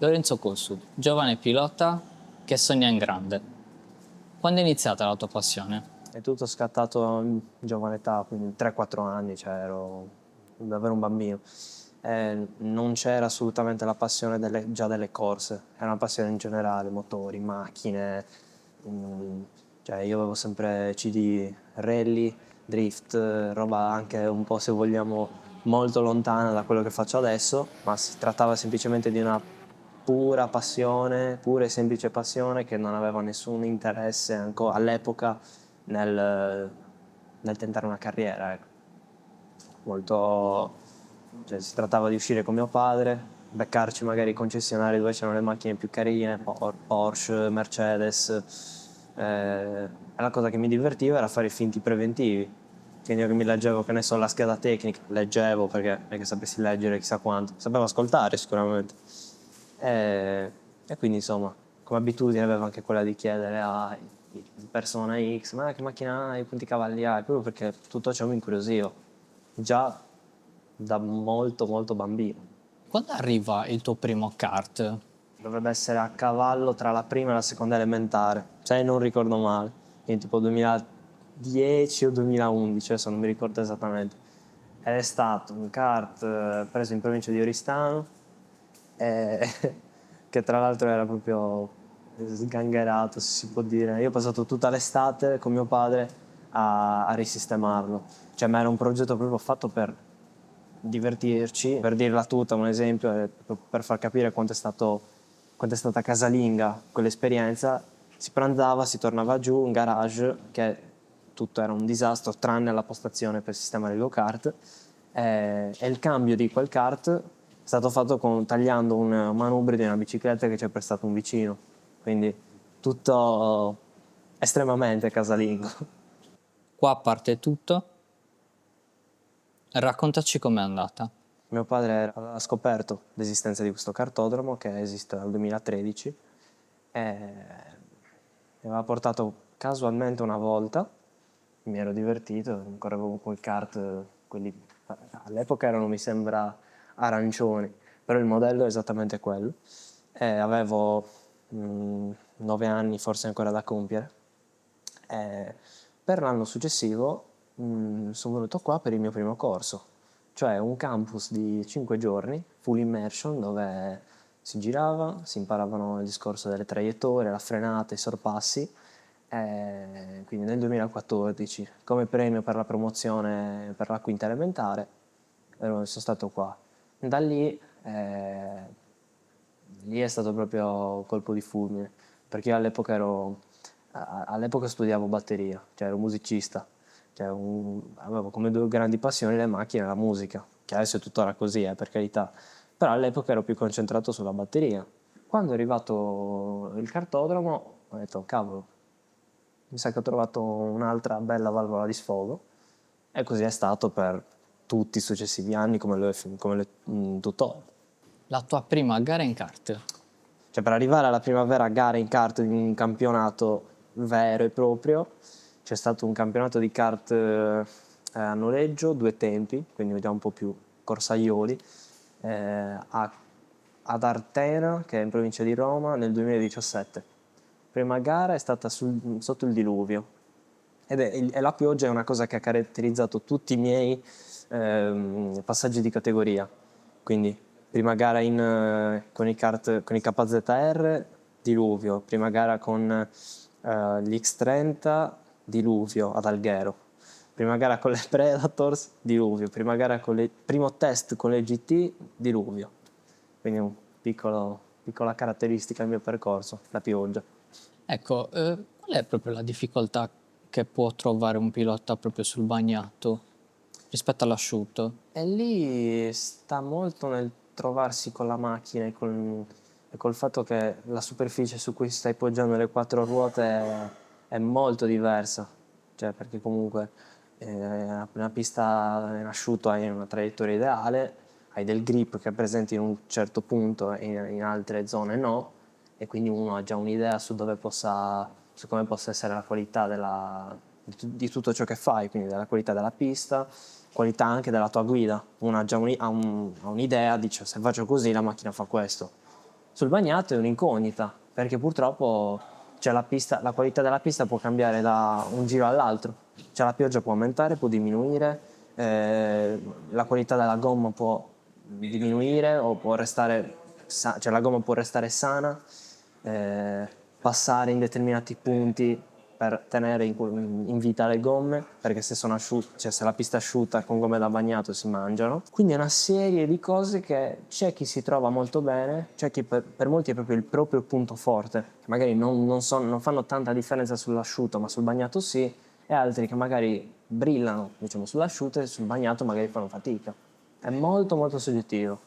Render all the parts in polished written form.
Lorenzo Cossut, giovane pilota che sogna in grande. Quando è iniziata la tua passione? È tutto scattato in giovane età, quindi 3-4 anni, cioè ero davvero un bambino. Non c'era assolutamente la passione già delle corse, era una passione in generale, motori, macchine. mm, cioè io avevo sempre CD, rally, drift, roba anche un po', se vogliamo, molto lontana da quello che faccio adesso, ma si trattava semplicemente di una pura passione, pura e semplice passione che non aveva nessun interesse ancora all'epoca nel, nel tentare una carriera, ecco. Molto, cioè, si trattava di uscire con mio padre, beccarci magari i concessionari dove c'erano le macchine più carine, Porsche, Mercedes. E la cosa che mi divertiva era fare i finti preventivi. Quindi io che mi leggevo, che ne so, la scheda tecnica, leggevo perché non è che sapessi leggere chissà quanto, sapevo ascoltare sicuramente. E quindi insomma, come abitudine avevo anche quella di chiedere a persona X, ma che macchina hai, quanti cavalli hai, proprio perché tutto ciò mi incuriosiva, già da molto molto bambino. Quando arriva il tuo primo kart? Dovrebbe essere a cavallo tra la prima e la seconda elementare, cioè non ricordo male, quindi tipo 2010 o 2011, adesso non mi ricordo esattamente. Ed è stato un kart preso in provincia di Oristano, eh, che tra l'altro era proprio sgangherato, se si può dire. Io ho passato tutta l'estate con mio padre a risistemarlo, cioè ma era un progetto proprio fatto per divertirci, per dirla tutta, un esempio, per far capire quanto è stata casalinga quell'esperienza. Si pranzava, si tornava giù in garage, che tutto era un disastro tranne la postazione per sistemare il go-kart, e il cambio di quel kart è stato fatto tagliando un manubrio di una bicicletta che ci ha prestato un vicino, quindi tutto estremamente casalingo. Qua parte tutto. Raccontaci com'è andata. Mio padre aveva scoperto l'esistenza di questo cartodromo che esiste dal 2013 e mi aveva portato casualmente una volta, mi ero divertito, correvo con il kart, quelli all'epoca erano mi sembra arancioni, però il modello è esattamente quello. E avevo 9 anni forse ancora da compiere. E per l'anno successivo sono venuto qua per il mio primo corso, cioè un campus di 5 giorni, full immersion, dove si girava, si imparavano il discorso delle traiettorie, la frenata, i sorpassi. Quindi nel 2014, come premio per la promozione per la quinta elementare, sono stato qua. Da lì è stato proprio colpo di fulmine, perché io all'epoca studiavo batteria, cioè ero musicista, cioè avevo come due grandi passioni le macchine e la musica, che adesso è tuttora così, per carità, però all'epoca ero più concentrato sulla batteria. Quando è arrivato il cartodromo ho detto, cavolo, mi sa che ho trovato un'altra bella valvola di sfogo, e così è stato per tutti i successivi anni tuttora. La tua prima gara in kart? Cioè per arrivare alla prima vera gara in kart di un campionato vero e proprio, c'è stato un campionato di kart a noleggio, due tempi, quindi vediamo un po' più corsaioli, ad Artena, che è in provincia di Roma, nel 2017. Prima gara è stata sotto il diluvio, e la pioggia è una cosa che ha caratterizzato tutti i miei passaggi di categoria. Quindi prima gara con i kart, con i KZR, diluvio. Prima gara con gli X30, diluvio ad Alghero. Prima gara con le Predators, diluvio. Primo test con le GT, diluvio. Quindi piccola caratteristica del mio percorso, la pioggia. Ecco, qual è proprio la difficoltà che può trovare un pilota proprio sul bagnato rispetto all'asciutto? E lì sta molto nel trovarsi con la macchina e col fatto che la superficie su cui stai poggiando le quattro ruote è molto diversa. Cioè, perché comunque una pista in asciutto hai una traiettoria ideale, hai del grip che è presente in un certo punto e in altre zone no, e quindi uno ha già un'idea su come possa essere la qualità di tutto ciò che fai, quindi della qualità della pista, qualità anche della tua guida. Uno ha già ha un'idea, dice se faccio così la macchina fa questo. Sul bagnato è un'incognita, perché purtroppo la qualità della pista può cambiare da un giro all'altro. Cioè la pioggia può aumentare, può diminuire, la qualità della gomma può diminuire o può restare, cioè la gomma può restare sana, eh, passare in determinati punti per tenere in vita le gomme, perché se sono asciutte, cioè se la pista è asciutta con gomme da bagnato si mangiano. Quindi è una serie di cose che c'è chi si trova molto bene, c'è chi per molti è proprio il proprio punto forte, che magari non fanno tanta differenza sull'asciutto, ma sul bagnato sì, e altri che magari brillano, diciamo, sull'asciutto e sul bagnato magari fanno fatica. È molto molto soggettivo.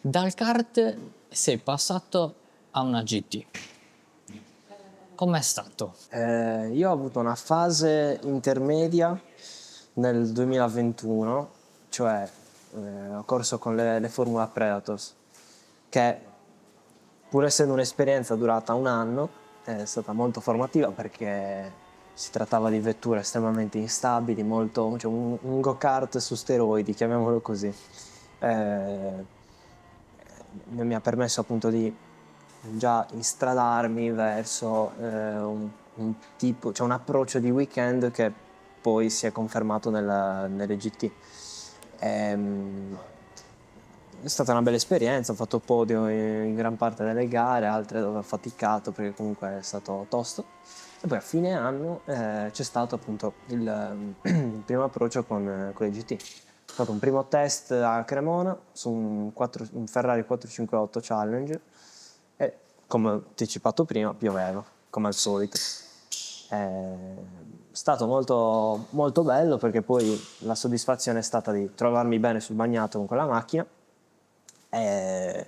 Dal kart sei passato a una GT. Com'è stato? Io ho avuto una fase intermedia nel 2021, cioè ho corso con le Formula Predators, che pur essendo un'esperienza durata un anno, è stata molto formativa perché si trattava di vetture estremamente instabili, cioè un go-kart su steroidi, chiamiamolo così. Mi ha permesso appunto di già instradarmi verso cioè un approccio di weekend che poi si è confermato nelle GT. È stata una bella esperienza, ho fatto podio in gran parte delle gare, altre dove ho faticato perché comunque è stato tosto. E poi a fine anno c'è stato appunto il primo approccio con le GT. È stato un primo test a Cremona su un Ferrari 458 Challenge e come ho anticipato prima pioveva, come al solito. È stato molto, molto bello perché poi la soddisfazione è stata di trovarmi bene sul bagnato con quella macchina e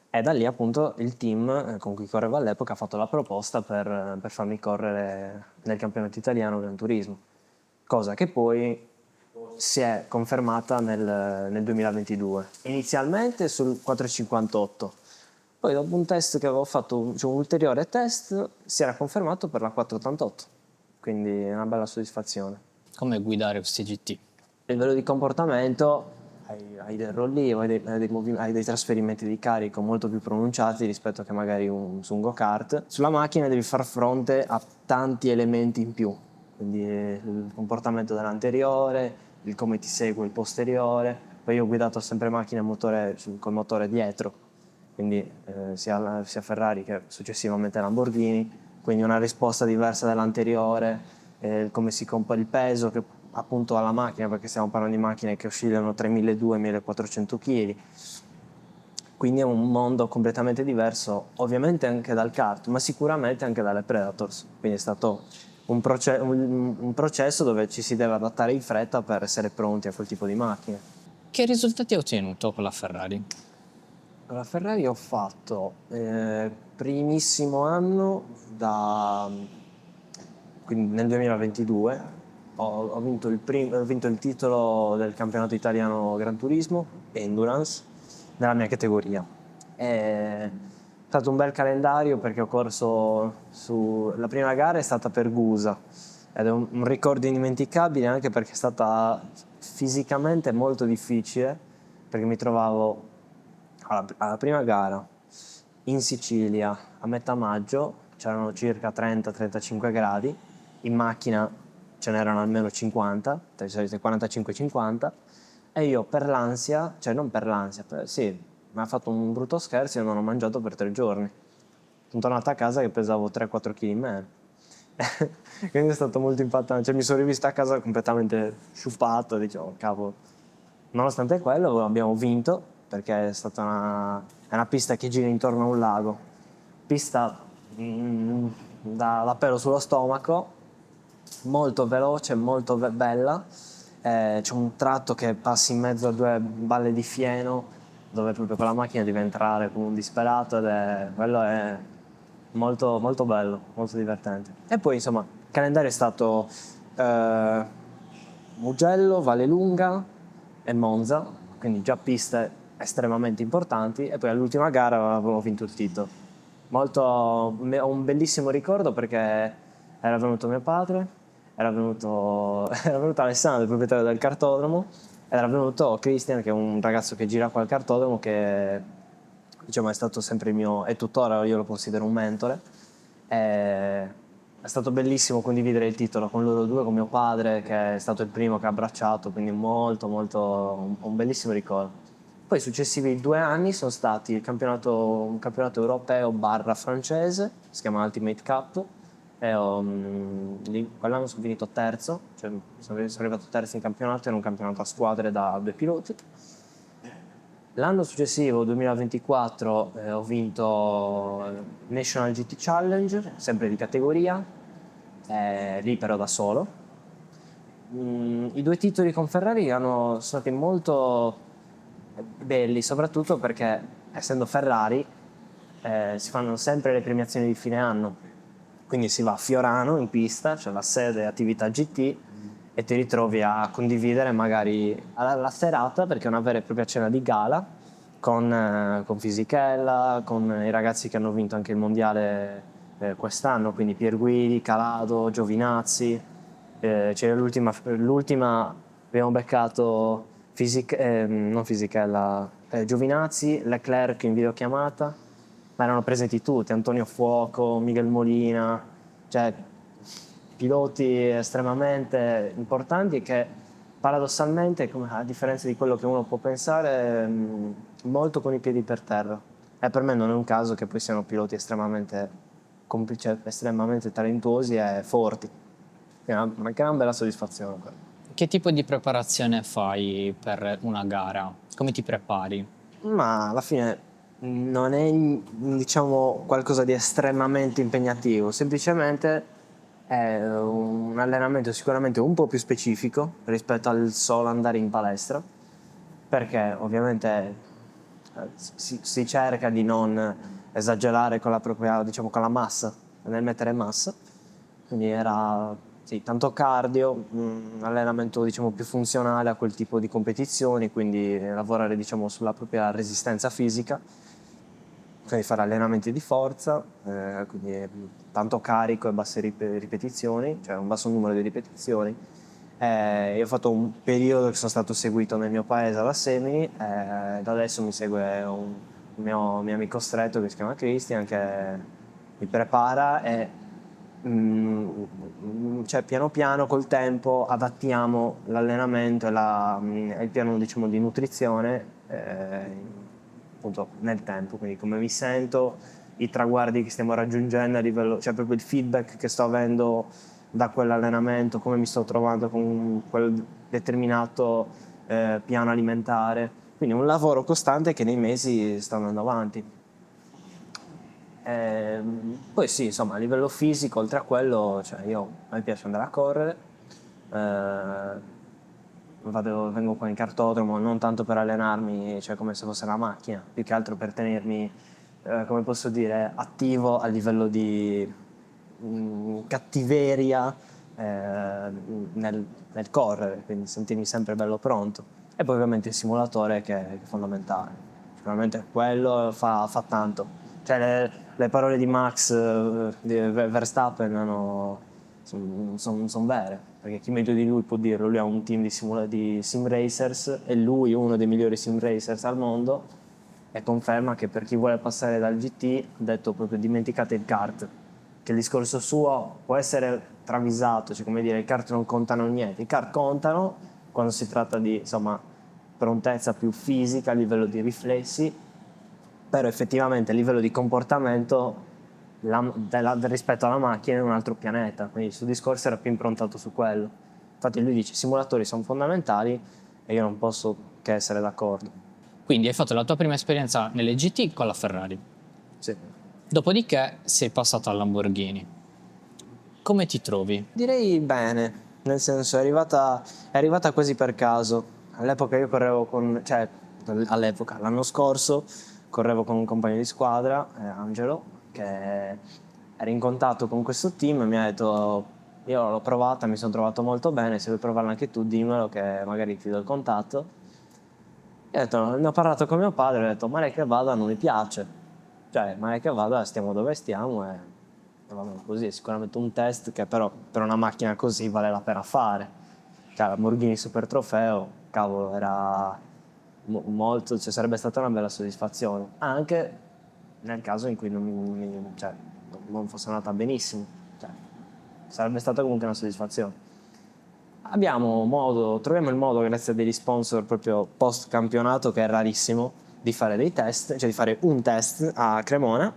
da lì appunto il team con cui correvo all'epoca ha fatto la proposta per farmi correre nel campionato italiano Gran Turismo, cosa che poi si è confermata nel 2022. Inizialmente sul 458, poi dopo un test che avevo fatto, cioè un ulteriore test, si era confermato per la 488, quindi è una bella soddisfazione. Come guidare questi GT? A livello di comportamento hai del rollio, hai dei trasferimenti di carico molto più pronunciati rispetto che magari su un go-kart. Sulla macchina devi far fronte a tanti elementi in più, quindi il comportamento dell'anteriore, il come ti segue il posteriore. Poi io ho guidato sempre macchine col motore dietro, quindi sia Ferrari che successivamente Lamborghini, quindi una risposta diversa dall'anteriore, come si compra il peso che appunto alla macchina, perché stiamo parlando di macchine che oscillano tra i 1200 e i 1400 kg, quindi è un mondo completamente diverso, ovviamente anche dal kart, ma sicuramente anche dalle Predators, quindi è stato un processo dove ci si deve adattare in fretta per essere pronti a quel tipo di macchine. Che risultati hai ottenuto con la Ferrari? Con la Ferrari ho fatto primissimo anno quindi nel 2022 ho vinto il titolo del campionato italiano Gran Turismo Endurance nella mia categoria. È stato un bel calendario perché ho corso la prima gara è stata per Gusa ed è un ricordo indimenticabile anche perché è stata fisicamente molto difficile perché mi trovavo alla prima gara in Sicilia a metà maggio, c'erano circa 30-35 gradi, in macchina ce n'erano almeno 50, tra i soliti 45-50, e io per l'ansia, cioè non per l'ansia, sì, mi ha fatto un brutto scherzo e non ho mangiato per 3 giorni. Sono tornato a casa che pesavo 3-4 kg in meno. Quindi è stato molto impattante, cioè mi sono rivisto a casa completamente sciupato, dicevo, cavolo. Nonostante quello abbiamo vinto perché è una pista che gira intorno a un lago, pista da pelo sullo stomaco, molto veloce, molto bella. C'è un tratto che passi in mezzo a due balle di fieno dove proprio con la macchina devi entrare come un disperato quello è molto, molto bello, molto divertente. E poi insomma il calendario è stato Mugello, Vallelunga e Monza, quindi già piste estremamente importanti, e poi all'ultima gara avevo vinto il titolo. Ho un bellissimo ricordo perché era venuto mio padre, era venuto Alessandro, il proprietario del cartodromo, ed era venuto Christian, che è un ragazzo che gira qua al cartodromo, che diciamo, è stato sempre il mio, e tuttora io lo considero un mentore. È stato bellissimo condividere il titolo con loro due, con mio padre, che è stato il primo che ha abbracciato, quindi molto, molto, un bellissimo ricordo. Poi i successivi 2 anni sono stati un campionato europeo barra francese, si chiama Ultimate Cup, e quell'anno sono finito terzo, cioè sono arrivato terzo in campionato, era un campionato a squadre da 2 piloti. L'anno successivo, 2024, ho vinto National GT Challenge, sempre di categoria, lì però da solo. I 2 titoli con Ferrari sono stati molto belli, soprattutto perché, essendo Ferrari, si fanno sempre le premiazioni di fine anno. Quindi si va a Fiorano in pista, c'è la sede attività GT, e ti ritrovi a condividere magari la serata, perché è una vera e propria cena di gala con Fisichella, con i ragazzi che hanno vinto anche il mondiale quest'anno, quindi Pierguidi, Calado, Giovinazzi. C'era l'ultima abbiamo beccato non Fisichella, Giovinazzi, Leclerc in videochiamata, ma erano presenti tutti, Antonio Fuoco, Miguel Molina, cioè piloti estremamente importanti che paradossalmente, a differenza di quello che uno può pensare, molto con i piedi per terra. E per me non è un caso che poi siano piloti estremamente talentuosi e forti. È una gran bella soddisfazione quella. Che tipo di preparazione fai per una gara? Come ti prepari? Ma alla fine non è, diciamo, qualcosa di estremamente impegnativo, semplicemente è un allenamento sicuramente un po' più specifico rispetto al solo andare in palestra, perché ovviamente si cerca di non esagerare con la propria, diciamo, con la massa, nel mettere massa. Quindi era sì, tanto cardio, un allenamento, diciamo, più funzionale a quel tipo di competizioni, quindi lavorare, diciamo, sulla propria resistenza fisica, quindi fare allenamenti di forza, quindi tanto carico e basse ripetizioni, cioè un basso numero di ripetizioni. Io ho fatto un periodo che sono stato seguito nel mio paese alla Semini, da adesso mi segue un mio amico stretto che si chiama Christian, che mi prepara e cioè piano piano col tempo adattiamo l'allenamento e il piano, diciamo, di nutrizione appunto nel tempo, quindi come mi sento, i traguardi che stiamo raggiungendo a livello, cioè proprio il feedback che sto avendo da quell'allenamento, come mi sto trovando con quel determinato piano alimentare, quindi un lavoro costante che nei mesi sta andando avanti. Poi sì, insomma, a livello fisico, oltre a quello, cioè a me piace andare a correre, vengo qua in cartodromo non tanto per allenarmi, cioè come se fosse una macchina, più che altro per tenermi, come posso dire, attivo a livello di cattiveria nel correre, quindi sentirmi sempre bello pronto. E poi ovviamente il simulatore che è fondamentale. Sicuramente quello fa tanto. Cioè le parole di Max di Verstappen sono vere, perché chi meglio di lui può dirlo? Lui ha un team di sim racers e lui è uno dei migliori sim racers al mondo, e conferma che per chi vuole passare dal GT ha detto proprio dimenticate il kart, che il discorso suo può essere travisato, cioè come dire, i kart non contano niente, i kart contano quando si tratta di, insomma, prontezza più fisica a livello di riflessi, però effettivamente a livello di comportamento rispetto alla macchina è un altro pianeta, quindi il suo discorso era più improntato su quello. Infatti lui dice i simulatori sono fondamentali e io non posso che essere d'accordo. Quindi hai fatto la tua prima esperienza nelle GT con la Ferrari. Sì. Dopodiché sei passato al Lamborghini. Come ti trovi? Direi bene, nel senso è arrivata quasi per caso. All'epoca io correvo all'epoca, l'anno scorso, correvo con un compagno di squadra, Angelo, che era in contatto con questo team e mi ha detto, io l'ho provata, mi sono trovato molto bene, se vuoi provarla anche tu dimmelo che magari ti do il contatto. E ho detto, ne ho parlato con mio padre, ho detto, male che vada non mi piace, cioè male che vada stiamo dove stiamo e va bene così, è sicuramente un test che però per una macchina così vale la pena fare. Cioè Lamborghini Super Trofeo, cavolo, era molto, cioè, sarebbe stata una bella soddisfazione, anche nel caso in cui cioè, non fosse andata benissimo, cioè, sarebbe stata comunque una soddisfazione. Troviamo il modo, grazie a degli sponsor proprio post campionato, che è rarissimo, di fare dei test, cioè di fare un test a Cremona,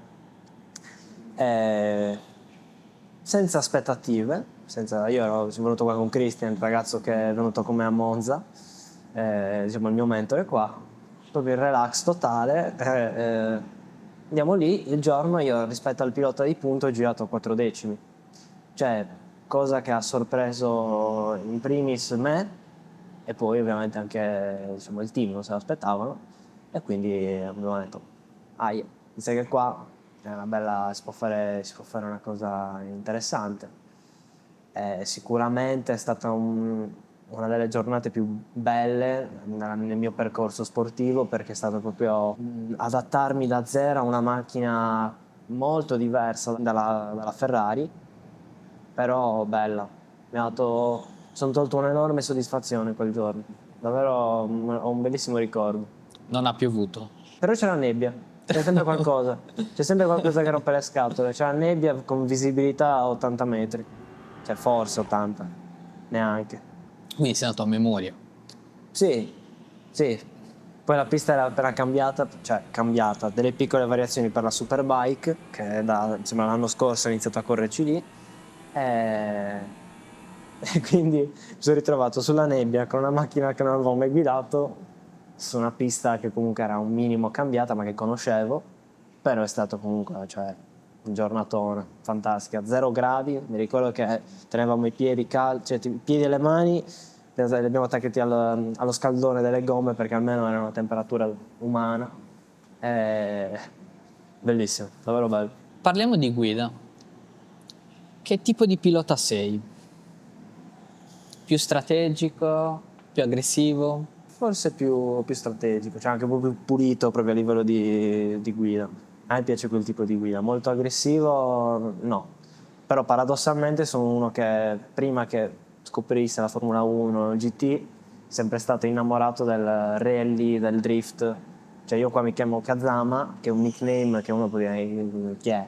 senza aspettative, sono venuto qua con Christian, il ragazzo che è venuto con me a Monza, diciamo il mio mentore qua, proprio il relax totale, andiamo lì, il giorno io rispetto al pilota di punto ho girato 4 decimi, cioè cosa che ha sorpreso in primis me e poi ovviamente anche, diciamo, il team non se l'aspettavano, e quindi abbiamo detto, mi sa che qua è una bella, si può fare una cosa interessante. Sicuramente è stata una delle giornate più belle nel mio percorso sportivo, perché è stato proprio adattarmi da zero a una macchina molto diversa dalla Ferrari, però bella. Sono tolto un'enorme soddisfazione quel giorno, davvero ho un bellissimo ricordo. Non ha piovuto. Però c'è la nebbia, c'è sempre qualcosa che rompe le scatole, c'è la nebbia con visibilità a 80 metri, cioè forse 80, neanche. Quindi sei andato a memoria. Sì, sì. Poi la pista era appena cambiata, cioè cambiata, delle piccole variazioni per la Superbike, che insomma, l'anno scorso ho iniziato a correrci lì, e, e quindi mi sono ritrovato sulla nebbia con una macchina che non avevo mai guidato, su una pista che comunque era un minimo cambiata, ma che conoscevo, però è stato comunque, cioè, un giornatone, fantastica, 0 gradi, mi ricordo che tenevamo i piedi caldi, cioè i piedi e le mani li abbiamo attaccati allo scaldone delle gomme, perché almeno era una temperatura umana. Bellissimo, davvero bello. Parliamo di guida. Che tipo di pilota sei? Più strategico? Più aggressivo? Forse più strategico, cioè anche un po' più pulito proprio a livello di guida. A me piace quel tipo di guida, molto aggressivo no, però paradossalmente sono uno che prima che scoprisse la Formula 1, il GT, è sempre stato innamorato del rally, del drift. Cioè io qua mi chiamo Kazama, che è un nickname che uno può dire chi è.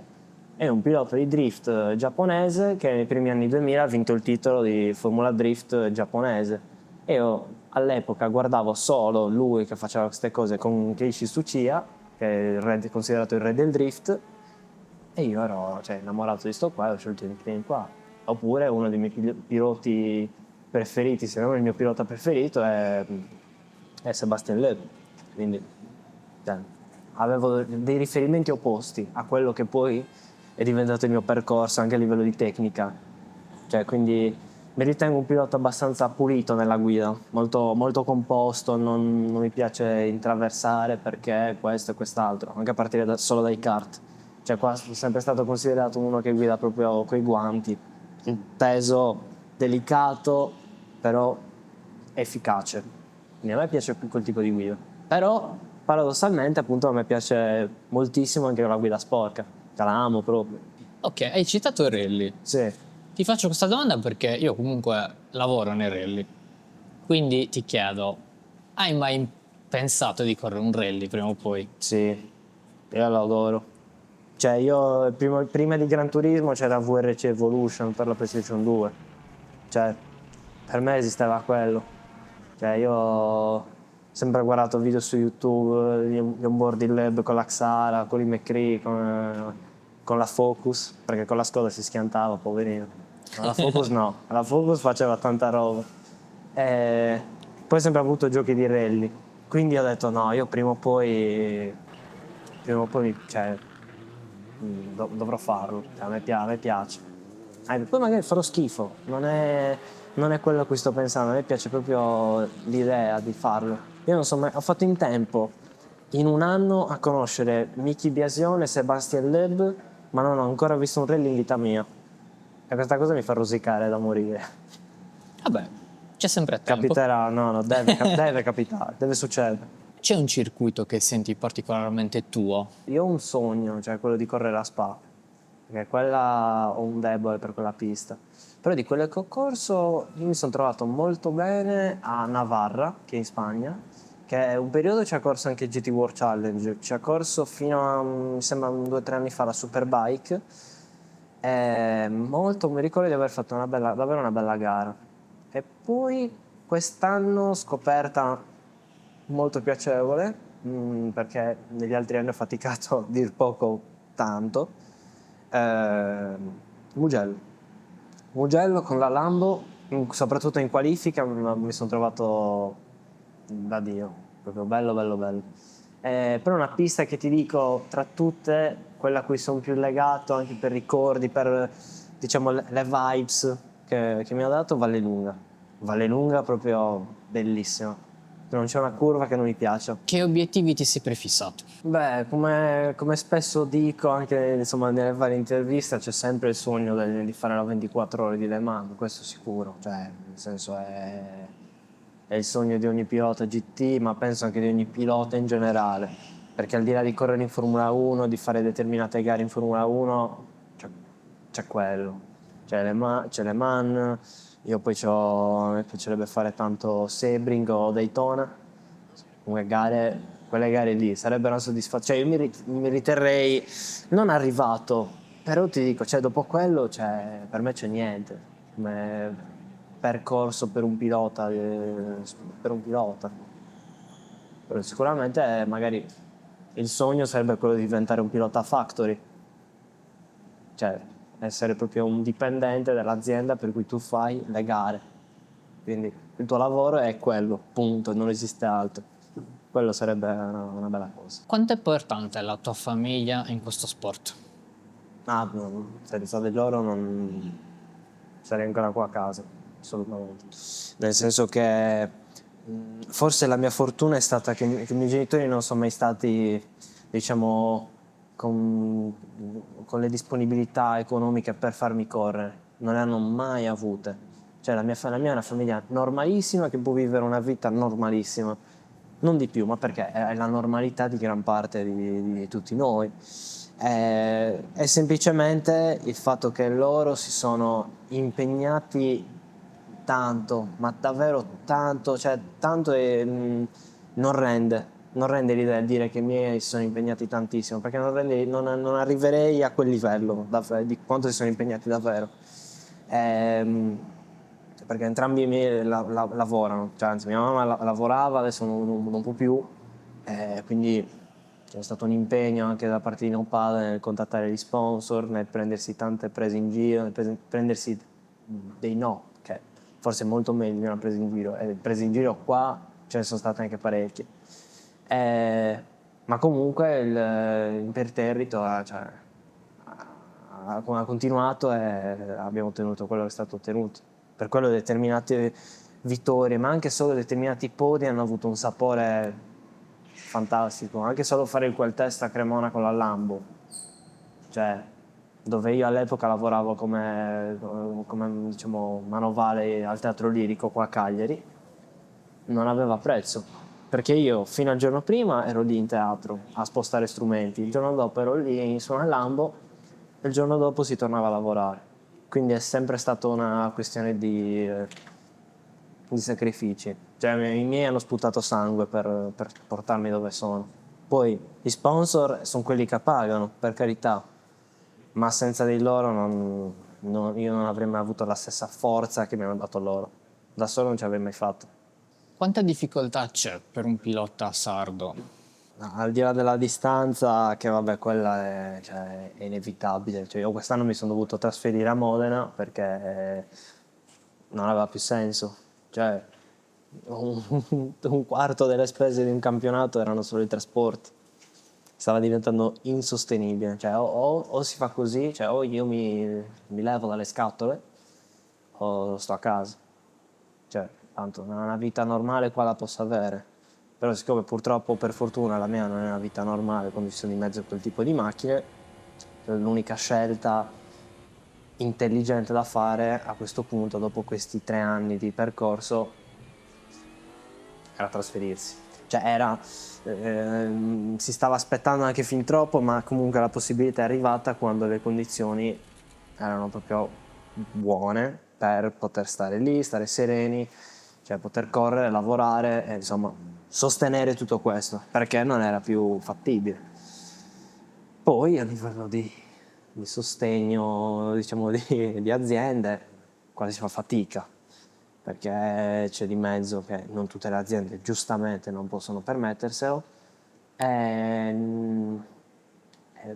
È un pilota di drift giapponese che nei primi anni 2000 ha vinto il titolo di Formula Drift giapponese. E io all'epoca guardavo solo lui che faceva queste cose con Keiichi Tsuchiya, che è considerato il re del drift, e io ero, cioè, innamorato di sto qua e ho scelto il nickname qua. Oppure uno dei miei piloti preferiti, se non il mio pilota preferito, è Sebastian Loeb. Quindi cioè, avevo dei riferimenti opposti a quello che poi è diventato il mio percorso anche a livello di tecnica. Cioè, quindi mi ritengo un pilota abbastanza pulito nella guida, molto, molto composto, non mi piace intraversare perché questo e quest'altro, anche a partire solo dai kart. Cioè, qua sono sempre stato considerato uno che guida proprio coi guanti, un peso delicato, però efficace. Quindi a me piace più quel tipo di guida. Però, paradossalmente, appunto, a me piace moltissimo anche la guida sporca. Cioè, la amo proprio. Ok, hai citato il rally. Sì. Ti faccio questa domanda perché io comunque lavoro nei rally. Quindi ti chiedo, hai mai pensato di correre un rally prima o poi? Sì, io lo adoro. Cioè, io prima di Gran Turismo c'era VRC Evolution per la PlayStation 2. Cioè, per me esisteva quello. Cioè, io ho sempre guardato video su YouTube di onboarding lab con la Xara, con i McCree, con la Focus, perché con la Skoda si schiantava, poverino. Ma la Focus no, la Focus faceva tanta roba. E poi ho sempre avuto giochi di rally. Quindi ho detto no, io cioè, dovrò farlo, cioè, a me piace. Poi magari farò schifo, non è quello a cui sto pensando, a me piace proprio l'idea di farlo. Io non so mai, ho fatto in tempo, in un anno, a conoscere Miki Biasione e Sebastian Loeb, ma non ho ancora visto un rally in vita mia. E questa cosa mi fa rosicare da morire. Vabbè, c'è sempre tempo. Capiterà, no, deve capitare, deve succedere. C'è un circuito che senti particolarmente tuo? Io ho un sogno, cioè quello di correre a Spa, perché quella ho un debole per quella pista. Però di quelle che ho corso, io mi sono trovato molto bene a Navarra, che è in Spagna, che un periodo ci ha corso anche il GT World Challenge, ci ha corso fino a, mi sembra 2 o 3 anni fa, la Superbike, e mi ricordo di aver fatto davvero una bella gara. E poi quest'anno scoperta molto piacevole, perché negli altri anni ho faticato a dir poco tanto, Mugello. Mugello con la Lambo, soprattutto in qualifica, mi sono trovato da Dio, proprio bello, bello, bello. Però una pista che ti dico, tra tutte, quella a cui sono più legato, anche per ricordi, per diciamo le vibes che mi ha dato, Vallelunga. Vallelunga proprio bellissima. Non c'è una curva che non mi piaccia. Che obiettivi ti sei prefissato? Beh, come spesso dico anche insomma, nelle varie interviste, c'è sempre il sogno di fare la 24 ore di Le Mans, questo sicuro, cioè nel senso è il sogno di ogni pilota GT, ma penso anche di ogni pilota in generale, perché al di là di correre in Formula 1, di fare determinate gare in Formula 1, c'è quello, c'è Le Mans, io poi a me piacerebbe fare tanto Sebring o Daytona, quelle gare lì sarebbero una soddisfazione. Cioè, io mi riterrei non arrivato, però ti dico, cioè, dopo quello, per me c'è niente. Come percorso per un pilota, per un pilota. Però sicuramente magari il sogno sarebbe quello di diventare un pilota factory, cioè essere proprio un dipendente dell'azienda per cui tu fai le gare. Quindi il tuo lavoro è quello, punto, non esiste altro. Quello sarebbe una bella cosa. Quanto è importante la tua famiglia in questo sport? Senza di loro non sarei ancora qua a casa, assolutamente. Nel senso che forse la mia fortuna è stata che i miei genitori non sono mai stati, diciamo, con le disponibilità economiche per farmi correre. Non le hanno mai avute. Cioè la mia è una famiglia normalissima che può vivere una vita normalissima. Non di più, ma perché è la normalità di gran parte di tutti noi. È semplicemente il fatto che loro si sono impegnati tanto, ma davvero tanto, cioè tanto e non rende l'idea di dire che i miei si sono impegnati tantissimo, perché non arriverei a quel livello di quanto si sono impegnati davvero. Ehm, perché entrambi i miei lavorano, cioè, anzi mia mamma lavorava, adesso non può più, quindi c'è stato un impegno anche da parte di mio padre nel contattare gli sponsor, nel prendersi tante prese in giro, nel prendersi dei no, che forse è molto meglio di una presa in giro, e prese in giro qua ce ne sono state anche parecchie. Ma comunque il imperterrito ha continuato e abbiamo ottenuto quello che è stato ottenuto. Per quello determinate vittorie, ma anche solo determinati podi hanno avuto un sapore fantastico. Anche solo fare il quel test a Cremona con la Lambo, cioè dove io all'epoca lavoravo come diciamo, manovale al Teatro Lirico qua a Cagliari, non aveva prezzo, perché io fino al giorno prima ero lì in teatro a spostare strumenti, il giorno dopo ero lì su una Lambo e il giorno dopo si tornava a lavorare. Quindi è sempre stata una questione di sacrifici. Cioè, i miei hanno sputato sangue per portarmi dove sono. Poi gli sponsor sono quelli che pagano, per carità, ma senza di loro io non avrei mai avuto la stessa forza che mi hanno dato loro. Da solo non ci avrei mai fatto. Quanta difficoltà c'è per un pilota sardo? No, al di là della distanza, che vabbè, quella è inevitabile. Cioè, io quest'anno mi sono dovuto trasferire a Modena perché non aveva più senso. Cioè, un quarto delle spese di un campionato erano solo i trasporti. Stava diventando insostenibile. Cioè, o si fa così, cioè, o io mi levo dalle scatole o sto a casa. Cioè, tanto una vita normale qua la posso avere. Però siccome purtroppo, per fortuna, la mia non è una vita normale quando ci sono in mezzo a quel tipo di macchine, l'unica scelta intelligente da fare a questo punto, dopo questi 3 anni di percorso, era trasferirsi. Cioè si stava aspettando anche fin troppo, ma comunque la possibilità è arrivata quando le condizioni erano proprio buone per poter stare lì, stare sereni, cioè poter correre, lavorare, e insomma sostenere tutto questo, perché non era più fattibile. Poi a livello di sostegno, diciamo, di aziende, quasi si fa fatica, perché c'è di mezzo che non tutte le aziende giustamente non possono permetterselo e,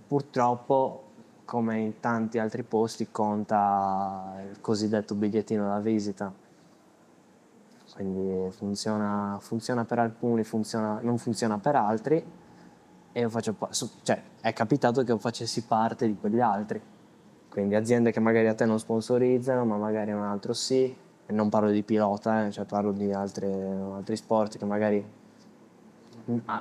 purtroppo, come in tanti altri posti, conta il cosiddetto bigliettino da visita. Quindi funziona per alcuni, non funziona per altri, e io cioè è capitato che io facessi parte di quegli altri. Quindi aziende che magari a te non sponsorizzano, ma magari a un altro sì. E non parlo di pilota, cioè parlo di altri sport che magari,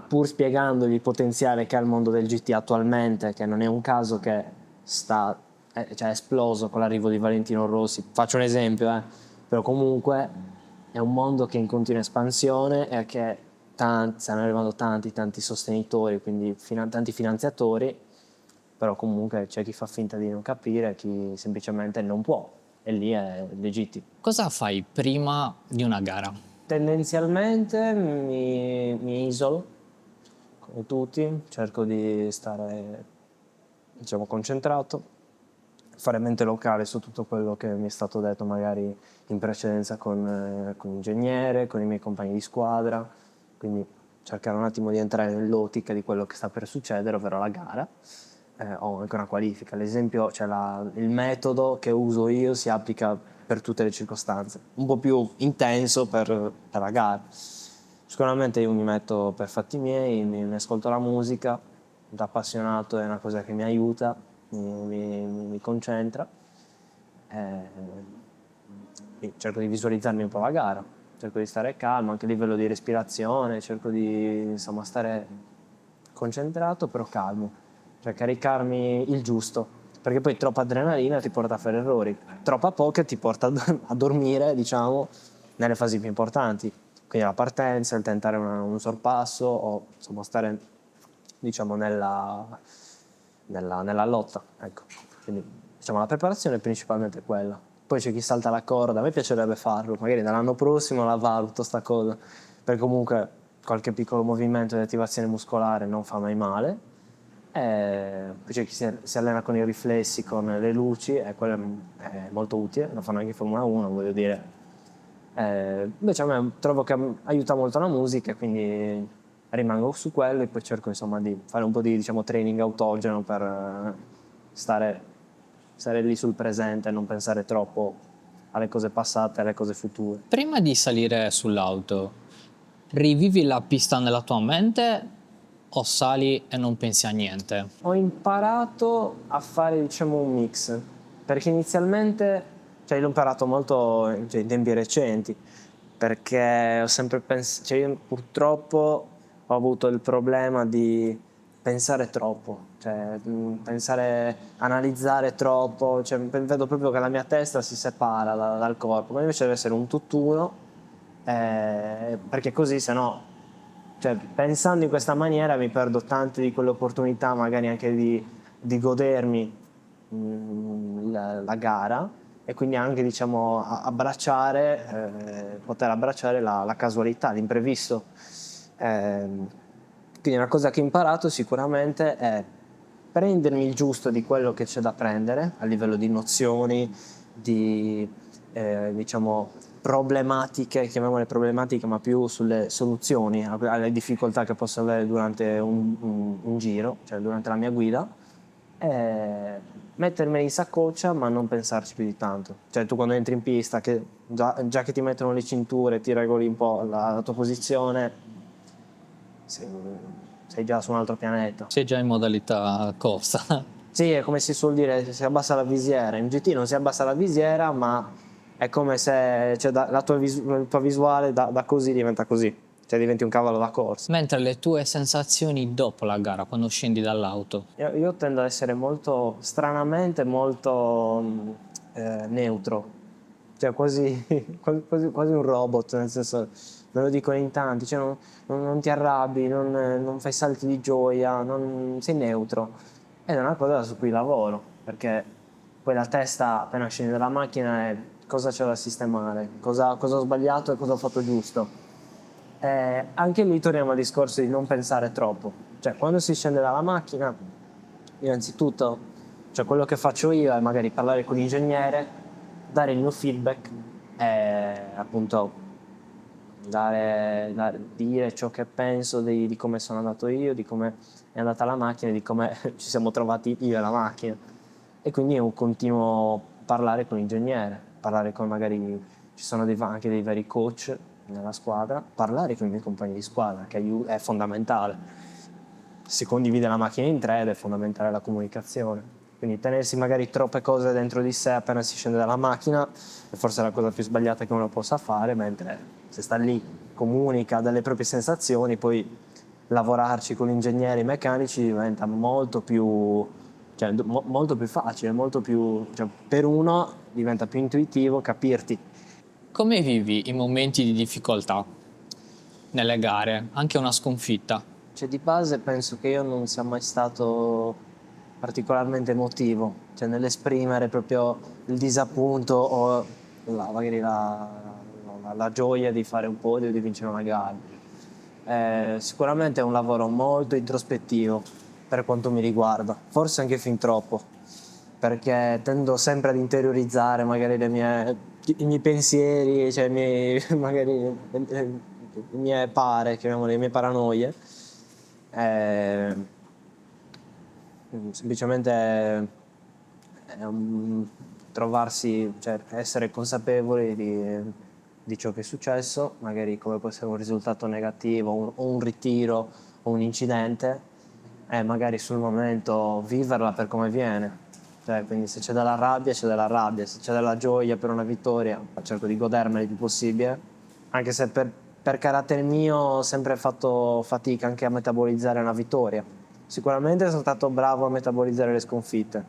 pur spiegandogli il potenziale che ha il mondo del GT attualmente, che non è un caso che cioè è esploso con l'arrivo di Valentino Rossi, faccio un esempio, però comunque è un mondo che è in continua espansione e che stanno arrivando tanti sostenitori, quindi tanti finanziatori, però comunque c'è chi fa finta di non capire, chi semplicemente non può, e lì è legittimo. Cosa fai prima di una gara? Tendenzialmente mi isolo, come tutti, cerco di stare, diciamo, concentrato, fare mente locale su tutto quello che mi è stato detto magari in precedenza con l'ingegnere, con i miei compagni di squadra, quindi cercare un attimo di entrare nell'ottica di quello che sta per succedere, ovvero la gara, o anche una qualifica. Ad esempio, cioè il metodo che uso io si applica per tutte le circostanze, un po' più intenso per la gara. Sicuramente io mi metto per fatti miei, mi ascolto la musica, da appassionato è una cosa che mi aiuta, mi concentra, e cerco di visualizzarmi un po' la gara, cerco di stare calmo anche a livello di respirazione, cerco di insomma stare concentrato però calmo, cioè caricarmi il giusto, perché poi troppa adrenalina ti porta a fare errori, troppa poca ti porta a dormire, diciamo, nelle fasi più importanti, quindi la partenza, il tentare un sorpasso o insomma stare, diciamo, nella lotta, ecco. Quindi diciamo la preparazione è principalmente quella. Poi c'è chi salta la corda, a me piacerebbe farlo, magari dall'anno prossimo la valuto sta cosa, perché comunque qualche piccolo movimento di attivazione muscolare non fa mai male. E poi c'è chi si allena con i riflessi, con le luci, e quello è molto utile, lo fanno anche in Formula 1, voglio dire. Invece a me trovo che aiuta molto la musica, quindi rimango su quello e poi cerco insomma di fare un po' di, diciamo, training autogeno per stare lì sul presente e non pensare troppo alle cose passate, alle cose future. Prima di salire sull'auto, rivivi la pista nella tua mente o sali e non pensi a niente? Ho imparato a fare, diciamo, un mix, perché inizialmente, cioè l'ho imparato molto, cioè, in tempi recenti, perché ho sempre pensato, cioè io purtroppo ho avuto il problema di pensare troppo, cioè analizzare troppo, cioè vedo proprio che la mia testa si separa dal corpo, ma invece deve essere un tutt'uno, perché così se no, cioè, pensando in questa maniera mi perdo tante di quelle opportunità magari anche di godermi la gara, e quindi anche, diciamo, poter abbracciare la casualità, l'imprevisto. Quindi una cosa che ho imparato sicuramente è prendermi il giusto di quello che c'è da prendere a livello di nozioni, di, diciamo, problematiche, chiamiamole problematiche, ma più sulle soluzioni alle difficoltà che posso avere durante un giro, cioè durante la mia guida, e mettermeli in saccoccia ma non pensarci più di tanto. Cioè tu quando entri in pista, che già che ti mettono le cinture, ti regoli un po' la tua posizione, sei già su un altro pianeta. Sei già in modalità corsa. Sì, è come si suol dire, si abbassa la visiera. In GT non si abbassa la visiera, ma è come se, cioè, la tua visuale da così diventa così, cioè diventi un cavallo da corsa. Mentre le tue sensazioni dopo la gara, quando scendi dall'auto? Io tendo ad essere molto, stranamente molto neutro, cioè quasi, quasi un robot, nel senso, me lo dicono in tanti, cioè non ti arrabbi, non fai salti di gioia, sei neutro. Ed è una cosa su cui lavoro, perché poi la testa appena scendi dalla macchina è cosa c'è da sistemare, cosa ho sbagliato e cosa ho fatto giusto. Anche lì torniamo al discorso di non pensare troppo. Cioè, quando si scende dalla macchina, innanzitutto, cioè, quello che faccio io è magari parlare con l'ingegnere, dare il mio feedback e appunto dire ciò che penso di come sono andato io, di come è andata la macchina, di come ci siamo trovati io e la macchina. E quindi è un continuo parlare con l'ingegnere, parlare con magari ci sono anche dei veri coach nella squadra, parlare con i miei compagni di squadra, che è fondamentale. Si condivide la macchina in tre ed è fondamentale la comunicazione. Quindi tenersi magari troppe cose dentro di sé appena si scende dalla macchina è forse la cosa più sbagliata che uno possa fare, mentre se sta lì, comunica delle proprie sensazioni, poi lavorarci con ingegneri meccanici diventa molto più, cioè, molto più facile, molto più, cioè, per uno diventa più intuitivo capirti. Come vivi i momenti di difficoltà nelle gare, anche una sconfitta? Cioè, di base penso che io non sia mai stato particolarmente emotivo, cioè nell'esprimere proprio il disappunto o magari la gioia di fare un podio, di vincere una gara. Sicuramente è un lavoro molto introspettivo per quanto mi riguarda, forse anche fin troppo, perché tendo sempre ad interiorizzare magari i miei pensieri, cioè magari le mie chiamiamole le mie paranoie. Eh, Semplicemente è trovarsi, cioè essere consapevoli di ciò che è successo, magari come può essere un risultato negativo o un ritiro o un incidente, e magari sul momento viverla per come viene. Cioè, quindi se c'è della rabbia, c'è della rabbia, se c'è della gioia per una vittoria, cerco di godermela il più possibile, anche se per carattere mio ho sempre fatto fatica anche a metabolizzare una vittoria. Sicuramente sono stato bravo a metabolizzare le sconfitte,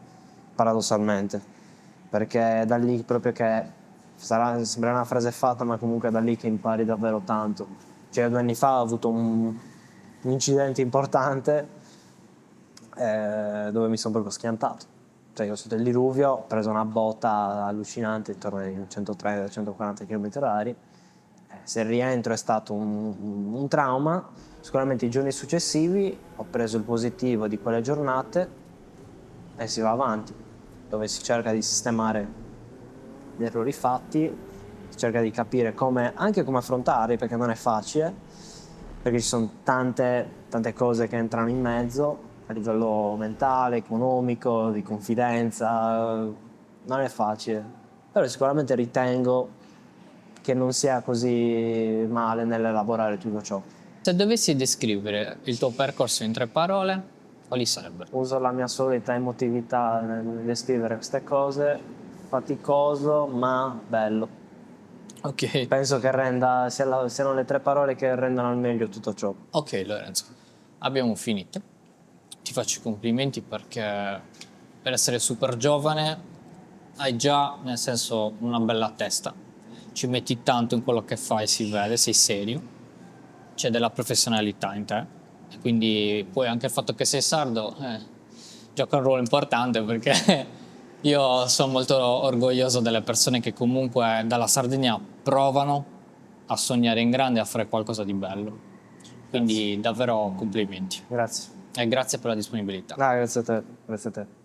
paradossalmente, perché è da lì proprio che sembra una frase fatta, ma comunque è da lì che impari davvero tanto. Cioè, 2 anni fa ho avuto un incidente importante dove mi sono proprio schiantato. Cioè, io sotto il diluvio ho preso una botta allucinante intorno ai 130-140 km/h. Se il rientro è stato un trauma, sicuramente i giorni successivi ho preso il positivo di quelle giornate e si va avanti, dove si cerca di sistemare gli errori fatti, si cerca di capire anche come affrontarli, perché non è facile, perché ci sono tante cose che entrano in mezzo a livello mentale, economico, di confidenza, non è facile, però sicuramente ritengo che non sia così male nell'elaborare tutto ciò. Se dovessi descrivere il tuo percorso in 3 parole, quali sarebbero? Uso la mia solita emotività nel descrivere queste cose, faticoso ma bello. Ok. Penso che siano le 3 parole che rendano al meglio tutto ciò. Ok Lorenzo, abbiamo finito. Ti faccio i complimenti perché per essere super giovane hai già, nel senso, una bella testa. Ci metti tanto in quello che fai, si vede, sei serio, c'è della professionalità in te. E quindi poi anche il fatto che sei sardo gioca un ruolo importante perché io sono molto orgoglioso delle persone che comunque dalla Sardegna provano a sognare in grande e a fare qualcosa di bello. Quindi davvero complimenti Grazie. e grazie per la disponibilità. Grazie a te, grazie a te.